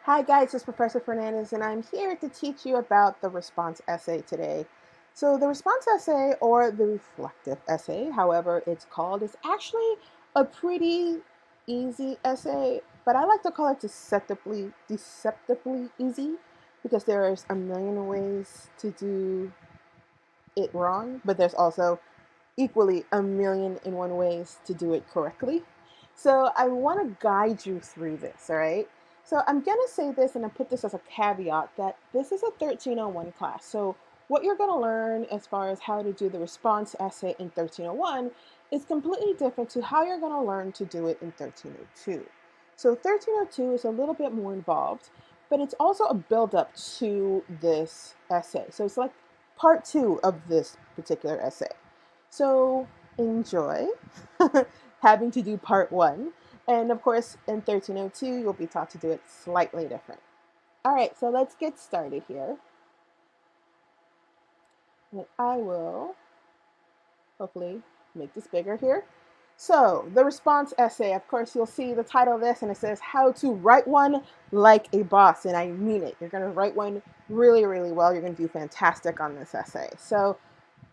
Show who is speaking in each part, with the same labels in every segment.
Speaker 1: Hi guys, it's Professor Fernandez and I'm here to teach you about the response essay today. So the response essay, or the reflective essay, however it's called, is actually a pretty easy essay, but I like to call it deceptively easy because there's a million ways to do it wrong, but there's also equally a million and one ways to do it correctly. So I want to guide you through this, all right? So I'm going to say this and I put this as a caveat that this is a 1301 class. So what you're going to learn as far as how to do the response essay in 1301 is completely different to how you're going to learn to do it in 1302. So 1302 is a little bit more involved, but it's also a build-up to this essay. So it's like part two of this particular essay. So enjoy having to do part one. And of course, in 1302, you'll be taught to do it slightly different. All right, so let's get started here. And I will hopefully make this bigger here. So the response essay, of course, you'll see the title of this and it says how to write one like a boss. And I mean it. You're going to write one really, really well. You're going to do fantastic on this essay. So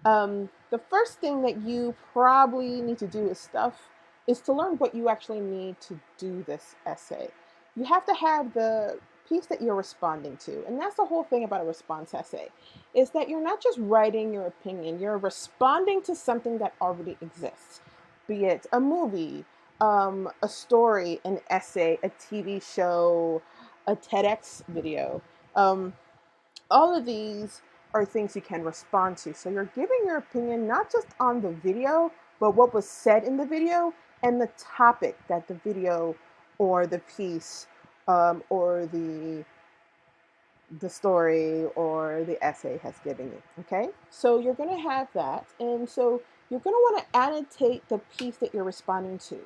Speaker 1: the first thing that you probably need to do is to learn what you actually need to do this essay. You have to have the piece that you're responding to. And that's the whole thing about a response essay, is that you're not just writing your opinion, you're responding to something that already exists, be it a movie, a story, an essay, a TV show, a TEDx video. All of these are things you can respond to. So you're giving your opinion not just on the video, but what was said in the video and the topic that the video or the piece or the story or the essay has given you. Okay, so you're going to have that, and so you're going to want to annotate the piece that you're responding to.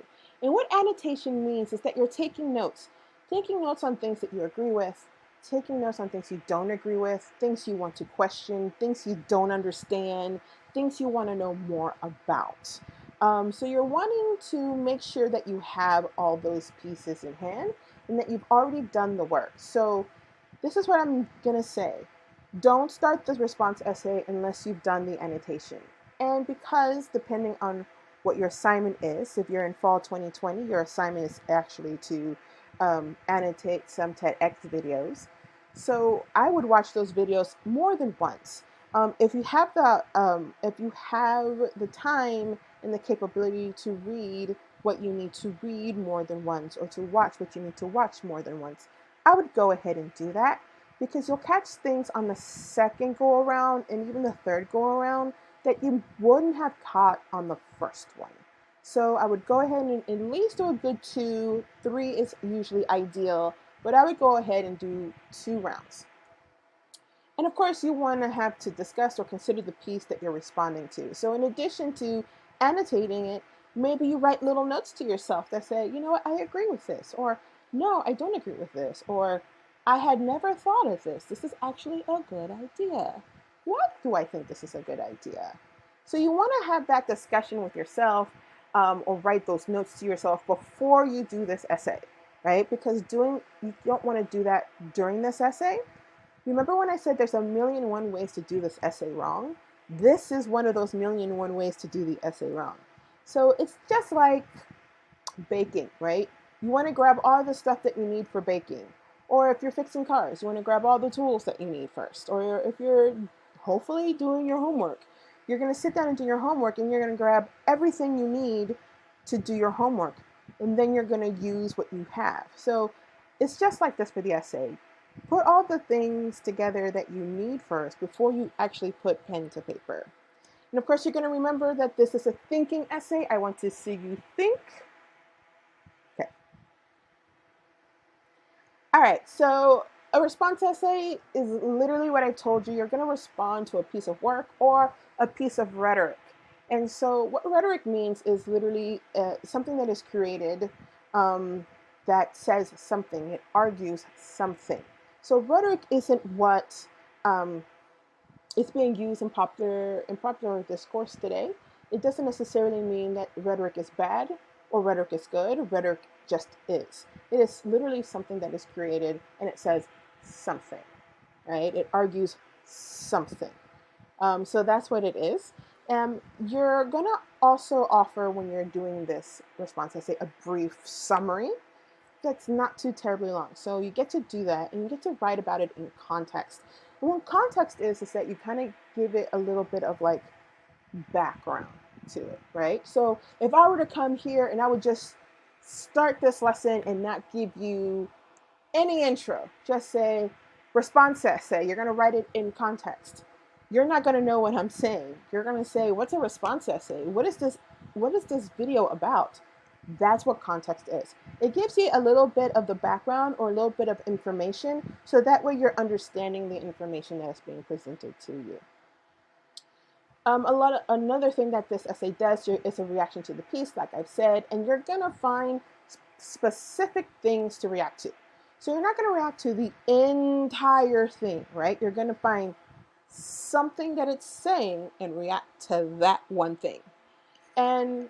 Speaker 1: And what annotation means is that you're taking notes on things that you agree with, taking notes on things you don't agree with, things you want to question, things you don't understand, things you want to know more about. So you're wanting to make sure that you have all those pieces in hand and that you've already done the work. So this is what I'm going to say. Don't start the response essay unless you've done the annotation. And because depending on what your assignment is, if you're in fall 2020, your assignment is actually to annotate some TEDx videos. So I would watch those videos more than once. If you have the time and the capability to read what you need to read more than once, or to watch what you need to watch more than once, I would go ahead and do that, because you'll catch things on the second go around and even the third go around that you wouldn't have caught on the first one. So I would go ahead and at least do a good 2, 3 is usually ideal, but I would go ahead and do 2 rounds. And of course, you want to have to discuss or consider the piece that you're responding to. So in addition to annotating it, maybe you write little notes to yourself that say, you know what, I agree with this, or no, I don't agree with this, or I had never thought of this. This is actually a good idea. Why do I think this is a good idea? So you want to have that discussion with yourself, or write those notes to yourself before you do this essay, right? Because you don't want to do that during this essay. Remember when I said there's a million and one ways to do this essay wrong? This is one of those million and one ways to do the essay wrong. So it's just like baking, right? You want to grab all the stuff that you need for baking. Or if you're fixing cars, you want to grab all the tools that you need first. Or if you're hopefully doing your homework, you're going to sit down and do your homework and you're going to grab everything you need to do your homework. And then you're going to use what you have. So it's just like this for the essay. Put all the things together that you need first before you actually put pen to paper. And of course, you're going to remember that this is a thinking essay. I want to see you think. Okay. All right, so a response essay is literally what I told you. You're going to respond to a piece of work or a piece of rhetoric. And so what rhetoric means is literally something that is created that says something. It argues something. So rhetoric isn't what is being used in popular discourse today. It doesn't necessarily mean that rhetoric is bad or rhetoric is good. Rhetoric just is. It is literally something that is created and it says something, right? It argues something. So that's what it is. You're going to also offer, when you're doing this response essay, a brief summary that's not too terribly long. So you get to do that and you get to write about it in context. And what context is that you kind of give it a little bit of like background to it, right? So if I were to come here and I would just start this lesson and not give you any intro, just say response essay, you're going to write it in context. You're not going to know what I'm saying. You're going to say, what's a response essay? What is this video about? That's what context is. It gives you a little bit of the background or a little bit of information, so that way you're understanding the information that is being presented to you. Another thing that this essay does is a reaction to the piece, like I've said, and you're gonna find specific things to react to. So you're not gonna react to the entire thing, right? You're gonna find something that it's saying and react to that one thing. And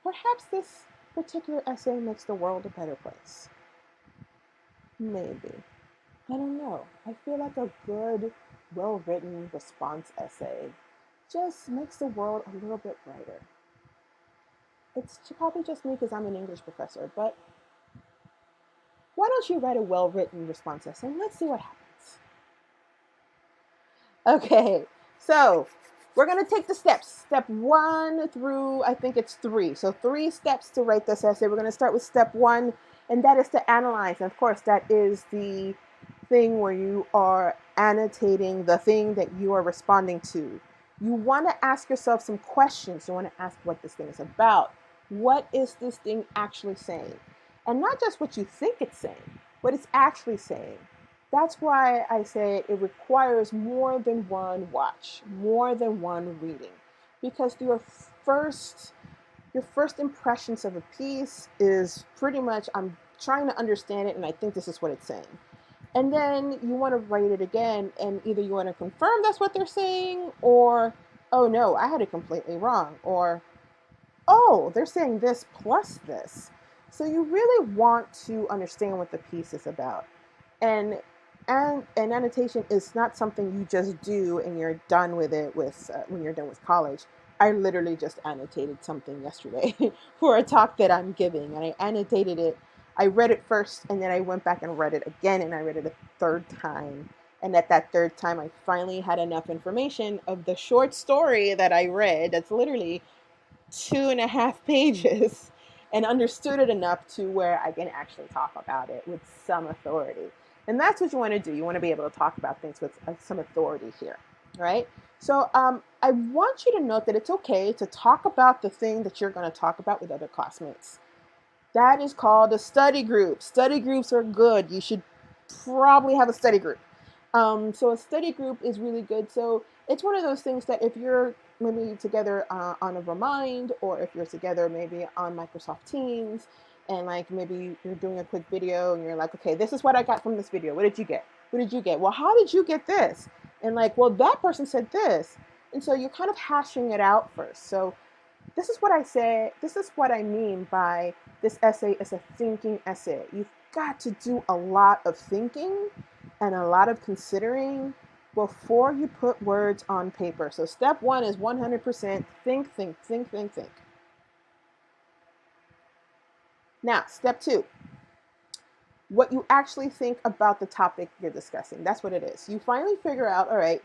Speaker 1: perhaps this particular essay makes the world a better place. Maybe. I don't know. I feel like a good, well-written response essay just makes the world a little bit brighter. It's probably just me because I'm an English professor, but why don't you write a well-written response essay and let's see what happens. Okay, so we're going to take the steps. Step 1 through, I think it's 3. So 3 steps to write this essay. We're going to start with step 1, and that is to analyze. And of course, that is the thing where you are annotating the thing that you are responding to. You want to ask yourself some questions. You want to ask what this thing is about. What is this thing actually saying? And not just what you think it's saying, what it's actually saying. That's why I say it requires more than one watch, more than one reading. Because your first impressions of a piece is pretty much, I'm trying to understand it and I think this is what it's saying. And then you want to write it again, and either you want to confirm that's what they're saying, or, oh no, I had it completely wrong, or, oh, they're saying this plus this. So you really want to understand what the piece is about. And annotation is not something you just do and you're done with it when you're done with college. I literally just annotated something yesterday for a talk that I'm giving, and I annotated it. I read it first, and then I went back and read it again, and I read it a third time. And at that third time, I finally had enough information of the short story that I read, that's literally 2.5 pages, and understood it enough to where I can actually talk about it with some authority. And that's what you want to do. You want to be able to talk about things with some authority here, right? So I want you to note that it's okay to talk about the thing that you're going to talk about with other classmates. That is called a study group. Study groups are good. You should probably have a study group. So a study group is really good. So it's one of those things that if you're maybe together on a Remind, or if you're together maybe on Microsoft Teams, and like maybe you're doing a quick video and you're like, okay, this is what I got from this video. What did you get? What did you get? Well, how did you get this? And like, well, that person said this. And so you're kind of hashing it out first. So this is what I say. This is what I mean by this essay is a thinking essay. You've got to do a lot of thinking and a lot of considering before you put words on paper. So step 1 is 100% think, think, think, think, think. Now, step 2, what you actually think about the topic you're discussing. That's what it is. You finally figure out, all right,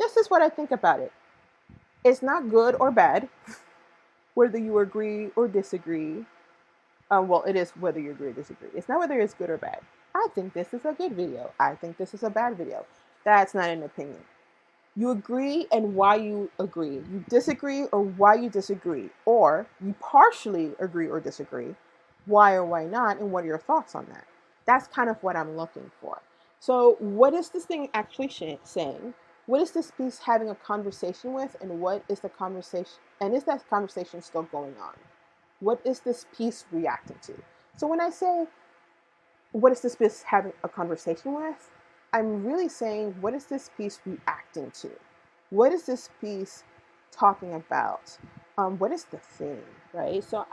Speaker 1: this is what I think about it. It's not good or bad, whether you agree or disagree. Well, it is whether you agree or disagree. It's not whether it's good or bad. I think this is a good video. I think this is a bad video. That's not an opinion. You agree and why you agree. You disagree or why you disagree. Or you partially agree or disagree. Why or why not, and what are your thoughts on that? That's kind of what I'm looking for. So what is this thing actually saying? What is this piece having a conversation with, and what is the conversation, and is that conversation still going on? What is this piece reacting to? So when I say, what is this piece having a conversation with? I'm really saying, what is this piece reacting to? What is this piece talking about? what is the thing, right? So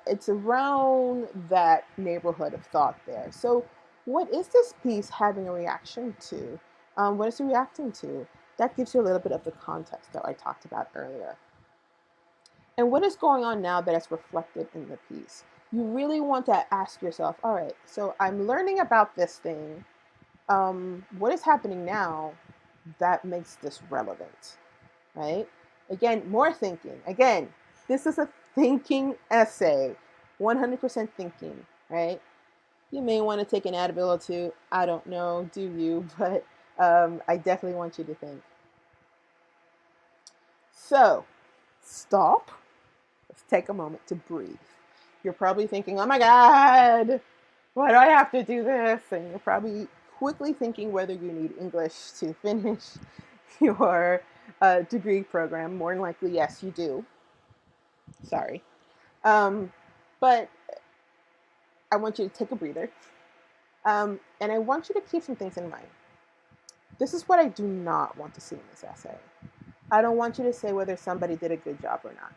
Speaker 1: it's around that neighborhood of thought there. So what is this piece having a reaction to? What is it reacting to? That gives you a little bit of the context that I talked about earlier. And what is going on now that is reflected in the piece? You really want to ask yourself, all right, so I'm learning about this thing. What is happening now that makes this relevant, right? Again, more thinking. Again, this is a thinking essay, 100% thinking, right? You may want to take an Advil or two. I don't know, do you? But I definitely want you to think. So, stop. Let's take a moment to breathe. You're probably thinking, oh my God, why do I have to do this? And you're probably quickly thinking whether you need English to finish your degree program. More than likely, yes, you do. Sorry. But I want you to take a breather. And I want you to keep some things in mind. This is what I do not want to see in this essay. I don't want you to say whether somebody did a good job or not,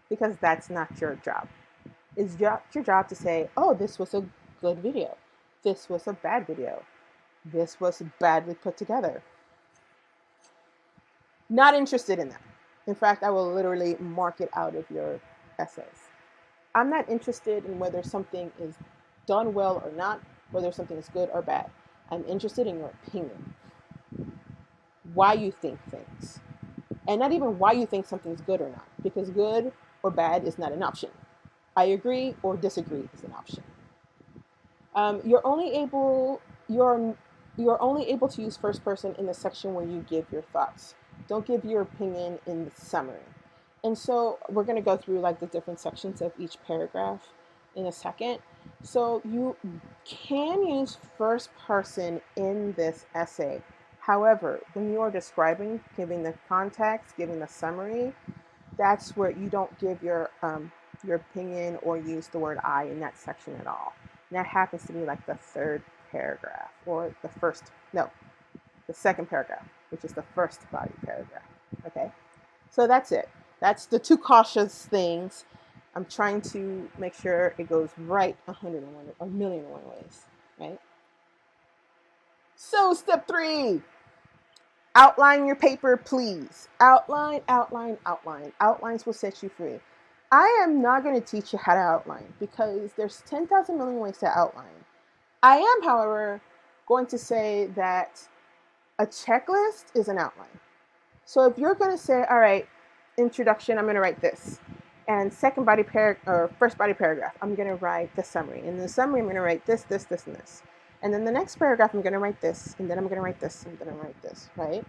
Speaker 1: because that's not your job. It's your job to say, oh, this was a good video. This was a bad video. This was badly put together. Not interested in that. In fact, I will literally mark it out of your essays. I'm not interested in whether something is done well or not, whether something is good or bad. I'm interested in your opinion, why you think things, and not even why you think something's good or not, because good or bad is not an option. I agree or disagree is an option. You're only able to use first person in the section where you give your thoughts. Don't give your opinion in the summary. And so we're going to go through like the different sections of each paragraph in a second. So you can use first person in this essay. However, when you are describing, giving the context, giving the summary, that's where you don't give your opinion or use the word I in that section at all. And that happens to be like the third paragraph or the second paragraph, which is the first body paragraph. Okay, so that's it. That's the two cautious things. I'm trying to make sure it goes right 101, a million and one ways, right? So step 3, outline your paper, please. Outline, outline, outline. Outlines will set you free. I am not going to teach you how to outline because there's 10,000 million ways to outline. I am, however, going to say that a checklist is an outline. So if you're going to say, all right, introduction, I'm going to write this. And first body paragraph, I'm going to write the summary. And in the summary, I'm going to write this, this, this, and this. And then the next paragraph, I'm going to write this. And then I'm going to write this. And then I'm going to write this, right?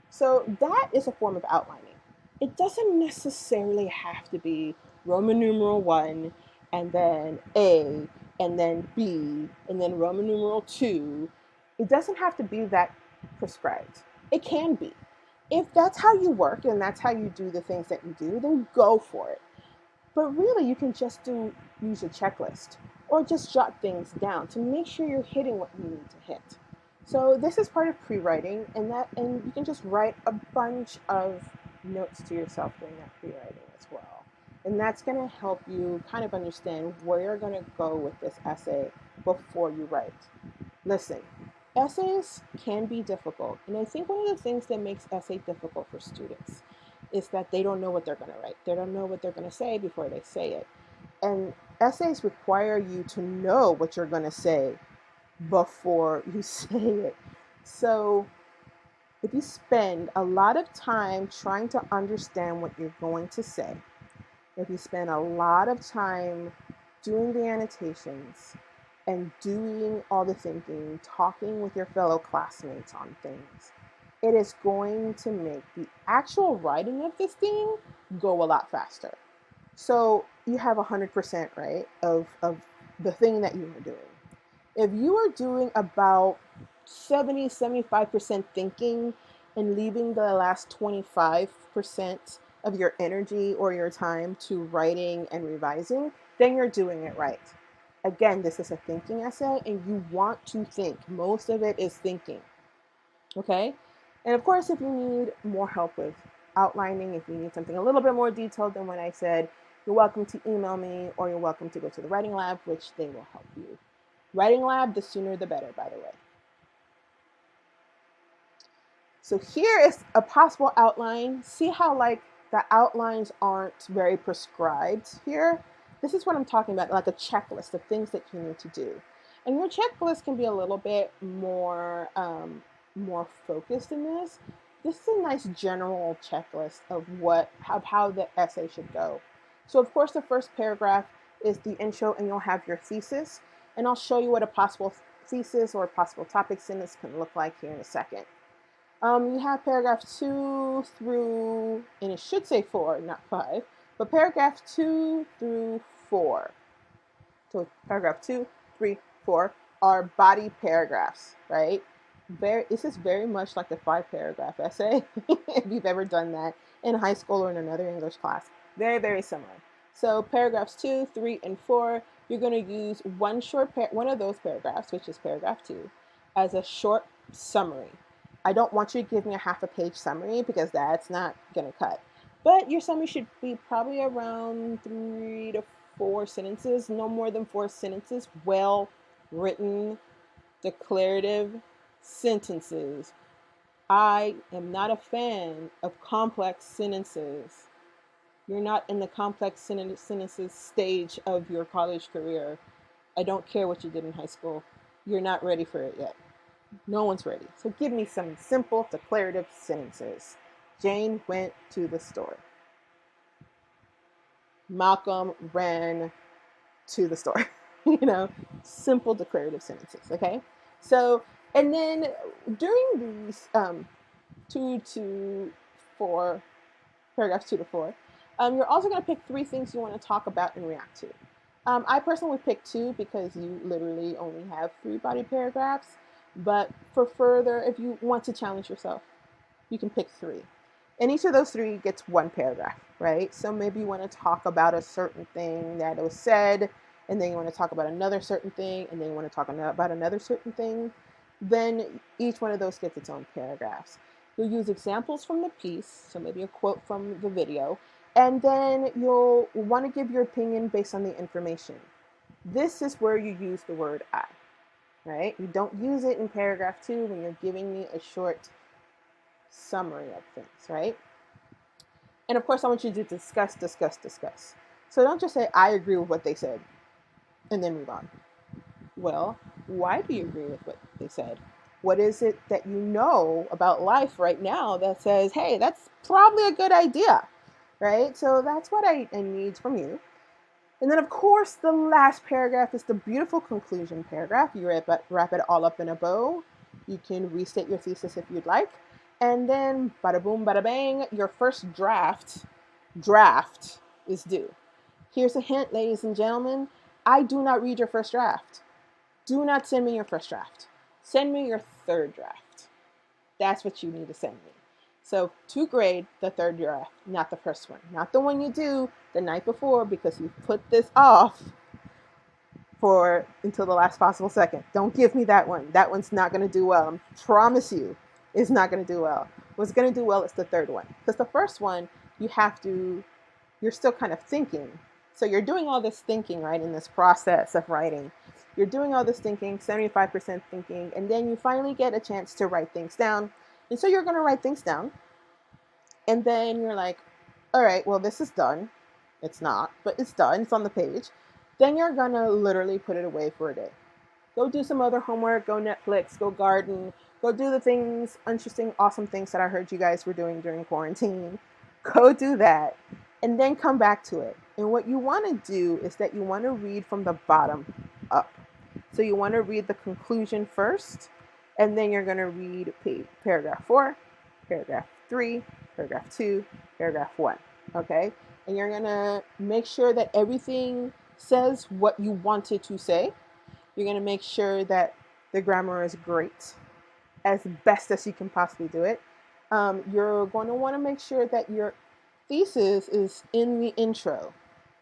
Speaker 1: So that is a form of outlining. It doesn't necessarily have to be Roman numeral 1 and then A and then B and then Roman numeral 2. It doesn't have to be that prescribed. It can be. If that's how you work and that's how you do the things that you do, then go for it. But really, you can just use a checklist or just jot things down to make sure you're hitting what you need to hit. So this is part of pre-writing, and you can just write a bunch of notes to yourself during that pre-writing as well. And that's going to help you kind of understand where you're going to go with this essay before you write. Listen, essays can be difficult, and I think one of the things that makes essay difficult for students is that they don't know what they're going to write. They don't know what they're going to say before they say it. And essays require you to know what you're going to say before you say it. So if you spend a lot of time trying to understand what you're going to say, if you spend a lot of time doing the annotations and doing all the thinking, talking with your fellow classmates on things, it is going to make the actual writing of this thing go a lot faster. So you have 100%, right, of the thing that you are doing. If you are doing about 75% thinking and leaving the last 25% of your energy or your time to writing and revising, then you're doing it right. Again, this is a thinking essay and you want to think. Most of it is thinking. Okay? And of course, if you need more help with outlining, if you need something a little bit more detailed than what I said, you're welcome to email me, or you're welcome to go to the Writing Lab, which they will help you. Writing Lab, the sooner the better, by the way. So here is a possible outline. See how like the outlines aren't very prescribed here? This is what I'm talking about, like a checklist of things that you need to do. And your checklist can be a little bit more focused in this. This is a nice general checklist of how the essay should go. So of course the first paragraph is the intro, and you'll have your thesis. And I'll show you what a possible thesis or possible topic sentence can look like here in a second. You have paragraph 2 through, and it should say 4, not 5, but paragraph 2 through 4. So paragraph 2, 3, 4 are body paragraphs, right? This is very much like the 5-paragraph essay, if you've ever done that in high school or in another English class. Very, very similar. So paragraphs 2, 3, and 4, you're going to use one of those paragraphs, which is paragraph 2, as a short summary. I don't want you to give me a half a page summary because that's not going to cut. But your summary should be probably around 3 to 4 sentences, no more than 4 sentences, well written, declarative sentences. I am not a fan of complex sentences. You're not in the complex sentences stage of your college career. I don't care what you did in high school. You're not ready for it yet. No one's ready. So give me some simple declarative sentences. Jane went to the store. Malcolm ran to the store. Simple declarative sentences, okay? So, and then during these 2 to 4, paragraphs 2 to 4, you're also going to pick 3 things you want to talk about and react to. I personally pick 2 because you literally only have 3 body paragraphs. But for further, if you want to challenge yourself, you can pick 3. And each of those 3 gets 1 paragraph, right? So maybe you want to talk about a certain thing that was said, and then you want to talk about another certain thing, and then you want to talk about another certain thing. Then each one of those gets its own paragraphs. You'll use examples from the piece, so maybe a quote from the video, and then you'll want to give your opinion based on the information. This is where you use the word I. Right? You don't use it in paragraph 2 when you're giving me a short summary of things, right? And of course, I want you to discuss. So don't just say, I agree with what they said, and then move on. Well, why do you agree with what they said? What is it that you know about life right now that says, hey, that's probably a good idea, right? So that's what I need from you. And then, of course, the last paragraph is the beautiful conclusion paragraph. You wrap it all up in a bow. You can restate your thesis if you'd like. And then, bada boom, bada bang, your first draft is due. Here's a hint, ladies and gentlemen. I do not read your first draft. Do not send me your first draft. Send me your third draft. That's what you need to send me. So to grade the third draft, not the first one. Not the one you do the night before because you put this off until the last possible second. Don't give me that one. That one's not going to do well. I promise you it's not going to do well. What's going to do well is the third one. Because the first one, you're still kind of thinking. So you're doing all this thinking, right, in this process of writing. You're doing all this thinking, 75% thinking, and then you finally get a chance to write things down. And so you're going to write things down. And then you're like, all right, well, this is done. It's not, but it's done. It's on the page. Then you're going to literally put it away for a day. Go do some other homework. Go Netflix. Go garden. Go do the things, interesting, awesome things that I heard you guys were doing during quarantine. Go do that. And then come back to it. And what you want to do is that you want to read from the bottom up. So you want to read the conclusion first, and then you're going to read paragraph 4, paragraph 3, paragraph 2, paragraph 1, okay? And you're going to make sure that everything says what you wanted to say. You're going to make sure that the grammar is great, as best as you can possibly do it. You're going to want to make sure that your thesis is in the intro.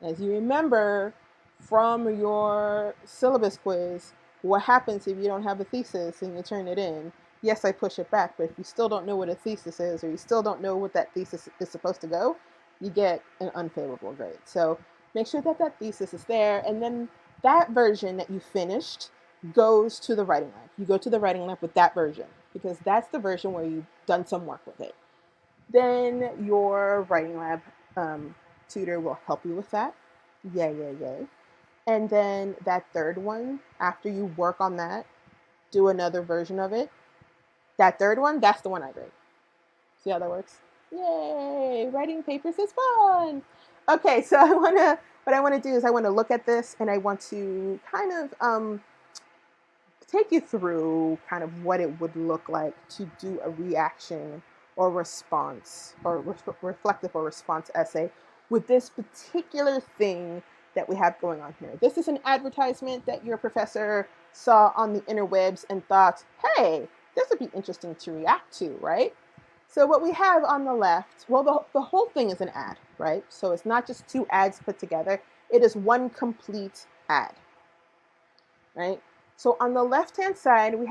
Speaker 1: As you remember from your syllabus quiz, what happens if you don't have a thesis and you turn it in? yes, I push it back. But if you still don't know what a thesis is, or you still don't know what that thesis is supposed to go, you get an unfavorable grade. So make sure that that thesis is there. And then that version that you finished goes to the writing lab. You go to the writing lab with that version because that's the version where you've done some work with it. Then your writing lab tutor will help you with that. Yay, yay, yay. And then that third one, after you work on that, do another version of it. That third one, that's the one I grade. See how that works? Yay! Writing papers is fun. Okay, so what I wanna do is I wanna look at this and I want to kind of take you through kind of what it would look like to do a reaction or response or reflective or response essay with this particular thing that we have going on here. This is an advertisement that your professor saw on the interwebs and thought, hey, this would be interesting to react to, right? So what we have on the left, well, the whole thing is an ad, right? So it's not just two ads put together. It is one complete ad, right? So on the left-hand side, we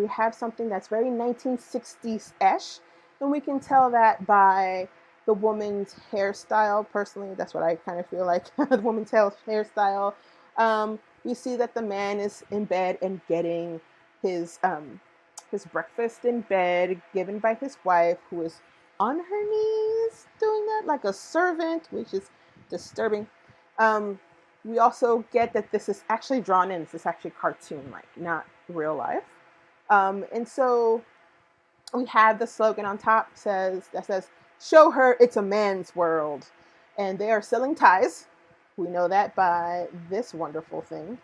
Speaker 1: have something that's very 1960s-ish, and we can tell that by the woman's hairstyle. Personally, that's what I kind of feel like, the woman's hairstyle. We see that the man is in bed and getting his breakfast in bed, given by his wife, who is on her knees doing that like a servant, which is disturbing. We also get that this is actually drawn in. This is actually cartoon-like, not real life. And so we have the slogan on top that says, "Show her it's a man's world." And they are selling ties. We know that by this wonderful thing,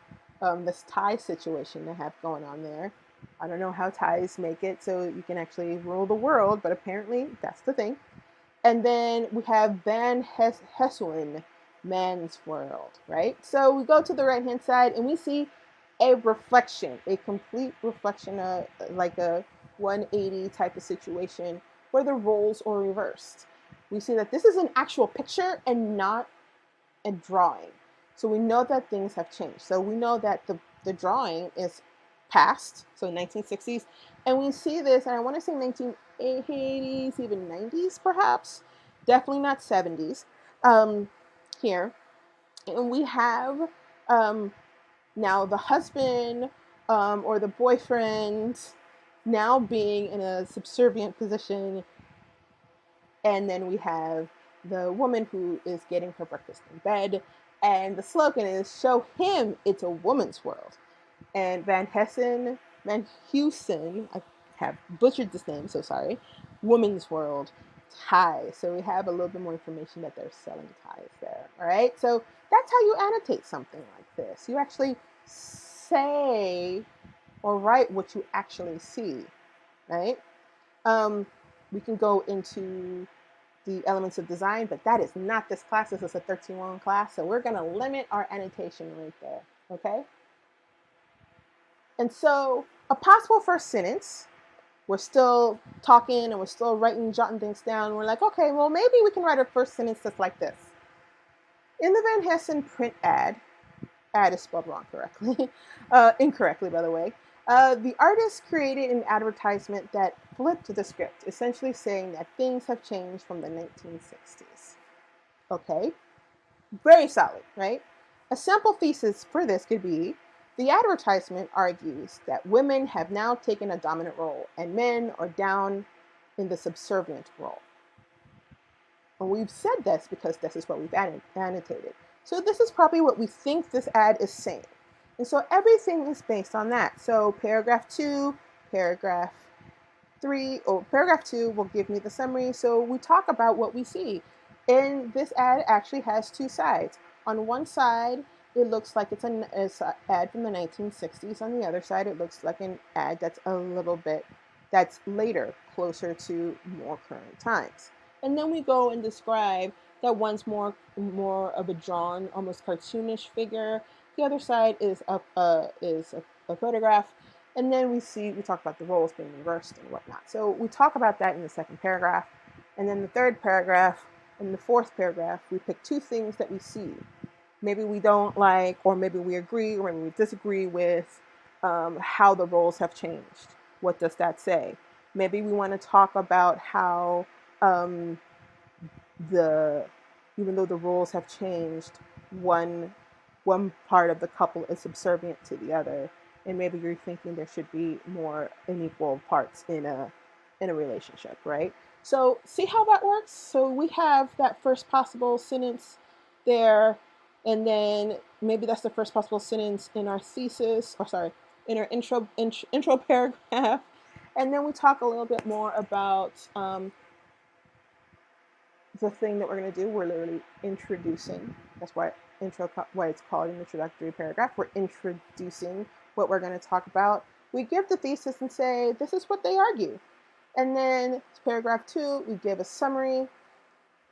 Speaker 1: this tie situation they have going on there. I don't know how ties make it so you can actually rule the world, but apparently that's the thing. And then we have Van Hesselen, Man's World, right? So we go to the right-hand side and we see a reflection, a complete reflection, like a 180 type of situation where the roles are reversed. We see that this is an actual picture and not a drawing. So we know that things have changed. So we know that the drawing is past, so 1960s, and we see this, and I want to say 1980s, even 90s perhaps, definitely not 70s, here. And we have now the husband or the boyfriend now being in a subservient position, and then we have the woman who is getting her breakfast in bed, and the slogan is "Show him it's a woman's world." And Van Heusen, I have butchered this name, so sorry, Woman's World, ties. So we have a little bit more information that they're selling ties there. All right, so that's how you annotate something like this. You actually say or write what you actually see, right? We can go into the elements of design, but that is not this class. This is a 13-1 class, so we're going to limit our annotation right there, okay? And so a possible first sentence, we're still talking and we're still jotting things down. We're like, okay, well, maybe we can write a first sentence that's like this. In the Van Hessen print ad is spelled wrong correctly, incorrectly, by the way. The artist created an advertisement that flipped the script, essentially saying that things have changed from the 1960s. Okay, very solid, right? A sample thesis for this could be, the advertisement argues that women have now taken a dominant role and men are down in the subservient role. And we've said this because this is what we've annotated. So this is probably what we think this ad is saying. And so everything is based on that. So paragraph 2, paragraph 3, or paragraph 2 will give me the summary. So we talk about what we see. And this ad actually has two sides. On one side, it looks like it's an ad from the 1960s. On the other side, it looks like an ad that's a little bit, that's later, closer to more current times. And then we go and describe that one's more of a drawn, almost cartoonish figure. The other side is a photograph. And then we talk about the roles being reversed and whatnot. So we talk about that in the second paragraph. And then the third paragraph and the fourth paragraph, we pick two things that we see. Maybe we don't like, or maybe we agree, or maybe we disagree with how the roles have changed. what does that say? Maybe we want to talk about how um, the even though the roles have changed, one one part of the couple is subservient to the other, and maybe you're thinking there should be more unequal parts in a relationship, right? So see how that works. So we have that first possible sentence there, and then maybe that's the first possible sentence in our thesis, or sorry, in our intro paragraph, and then we talk a little bit more about the thing that we're going to do. We're literally introducing. That's why it's called an introductory paragraph. We're introducing what we're going to talk about. We give the thesis and say, this is what they argue. And then paragraph 2, we give a summary.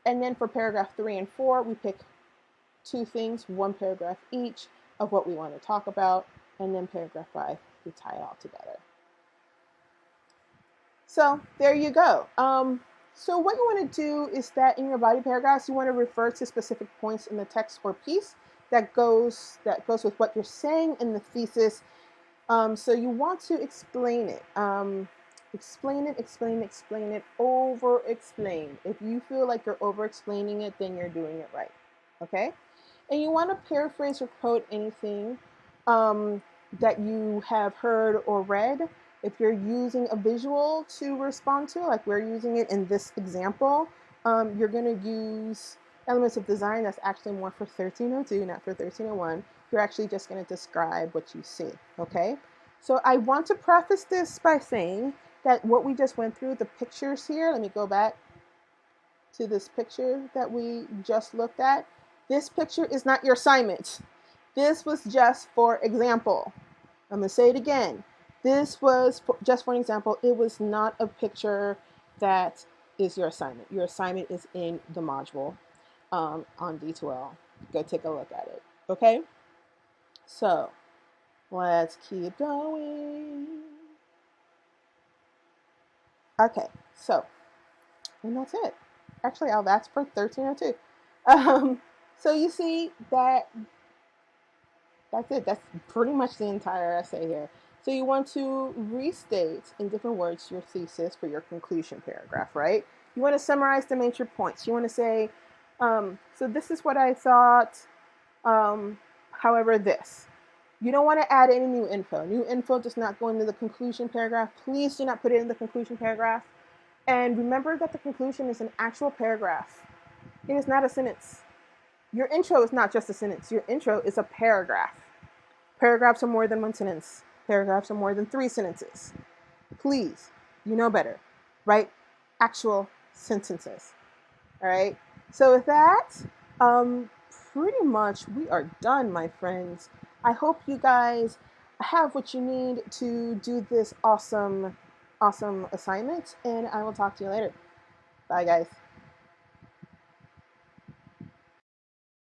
Speaker 1: And then for paragraph 3 and 4, we pick 2 things, 1 paragraph each of what we want to talk about. And then paragraph 5, we tie it all together. So there you go. So what you want to do is that in your body paragraphs, you want to refer to specific points in the text or piece that goes with what you're saying in the thesis. So you want to explain it. Explain it, over explain. If you feel like you're over explaining it, then you're doing it right. Okay? And you want to paraphrase or quote anything that you have heard or read. If you're using a visual to respond to, like we're using it in this example, you're going to use elements of design that's actually more for 1302, not for 1301. You're actually just going to describe what you see, okay? So I want to preface this by saying that what we just went through, the pictures here, let me go back to this picture that we just looked at. This picture is not your assignment. This was just for example. I'm going to say it again. This was just for an example. It was not a picture that is your assignment. Your assignment is in the module on D2L. Go take a look at it. Okay? So let's keep going. Okay, so, and that's it. Actually, that's for 1302. So you see that that's it. That's pretty much the entire essay here. So you want to restate in different words your thesis for your conclusion paragraph, right? You want to summarize the major points. You want to say, so this is what I thought, however, this. You don't want to add any new info. New info does not go into the conclusion paragraph. Please do not put it in the conclusion paragraph. And remember that the conclusion is an actual paragraph. It is not a sentence. Your intro is not just a sentence. Your intro is a paragraph. Paragraphs are more than 1 sentence. Paragraphs are more than 3 sentences. Please, you know better. Write actual sentences. All right? So with that, pretty much we are done, my friends. I hope you guys have what you need to do this awesome assignment, and I will talk to you later. Bye, guys.